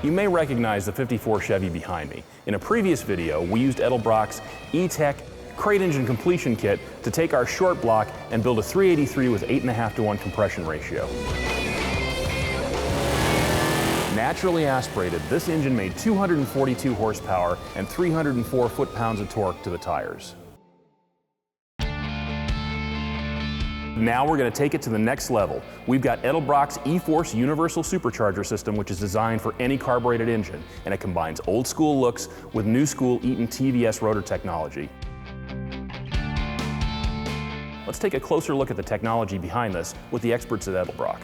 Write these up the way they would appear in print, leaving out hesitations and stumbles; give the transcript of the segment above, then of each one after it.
You may recognize the '54 Chevy behind me. In a previous video, we used Edelbrock's E-Tech crate engine completion kit to take our short block and build a 383 with 8.5:1 compression ratio. Naturally aspirated, this engine made 242 horsepower and 304 foot-pounds of torque to the tires. Now we're going to take it to the next level. We've got Edelbrock's E-Force Universal Supercharger system, which is designed for any carbureted engine, and it combines old-school looks with new-school Eaton TVS rotor technology. Let's take a closer look at the technology behind this with the experts at Edelbrock.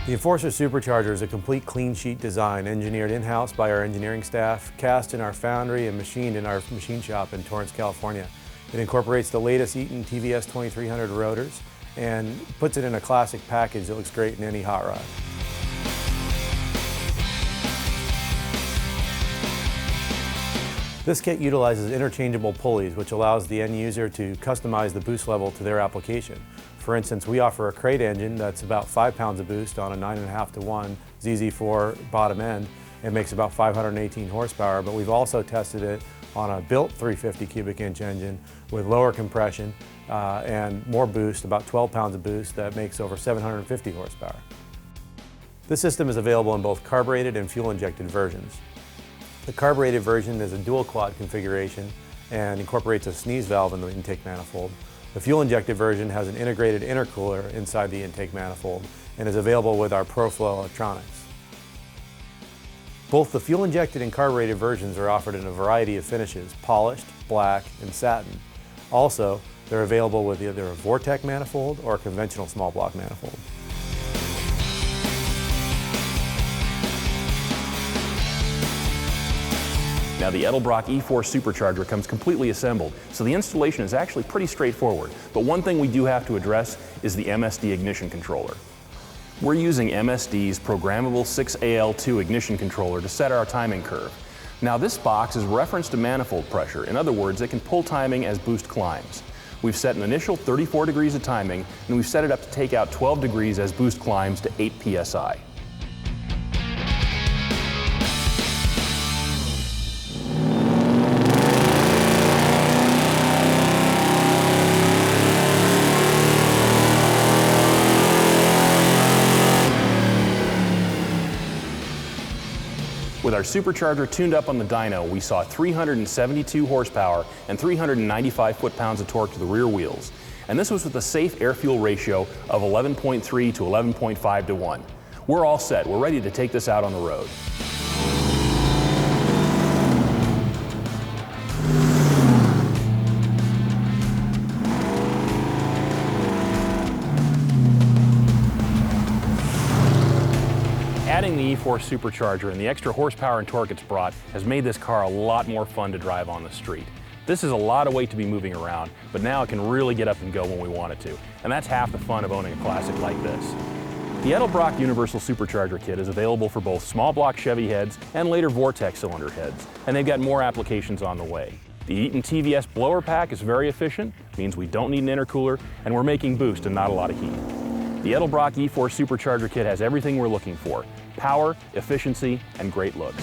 The Enforcer Supercharger is a complete clean sheet design engineered in-house by our engineering staff, cast in our foundry and machined in our machine shop in Torrance, California. It incorporates the latest Eaton TVS 2300 rotors and puts it in a classic package that looks great in any hot rod. This kit utilizes interchangeable pulleys, which allows the end user to customize the boost level to their application. For instance, we offer a crate engine that's about 5 pounds of boost on a 9.5:1 ZZ4 bottom end. It makes about 518 horsepower, but we've also tested it on a built 350 cubic inch engine with lower compression and more boost, about 12 pounds of boost, that makes over 750 horsepower. This system is available in both carbureted and fuel-injected versions. The carbureted version is a dual quad configuration and incorporates a sneeze valve in the intake manifold. The fuel-injected version has an integrated intercooler inside the intake manifold and is available with our ProFlow electronics. Both the fuel-injected and carbureted versions are offered in a variety of finishes: polished, black, and satin. Also, they're available with either a Vortec manifold or a conventional small block manifold. Now the Edelbrock E-Force Supercharger comes completely assembled, so the installation is actually pretty straightforward. But one thing we do have to address is the MSD ignition controller. We're using MSD's programmable 6AL2 ignition controller to set our timing curve. Now this box is referenced to manifold pressure. In other words, it can pull timing as boost climbs. We've set an initial 34 degrees of timing, and we've set it up to take out 12 degrees as boost climbs to 8 psi. With our supercharger tuned up on the dyno, we saw 372 horsepower and 395 foot-pounds of torque to the rear wheels. And this was with a safe air-fuel ratio of 11.3 to 11.5 to 1. We're all set. We're ready to take this out on the road. Adding the E-Force Supercharger and the extra horsepower and torque it's brought has made this car a lot more fun to drive on the street. This is a lot of weight to be moving around, but now it can really get up and go when we want it to. And that's half the fun of owning a classic like this. The Edelbrock Universal Supercharger kit is available for both small block Chevy heads and later Vortec cylinder heads, and they've got more applications on the way. The Eaton TVS blower pack is very efficient, means we don't need an intercooler, and we're making boost and not a lot of heat. The Edelbrock E-Force Supercharger kit has everything we're looking for: power, efficiency, and great looks.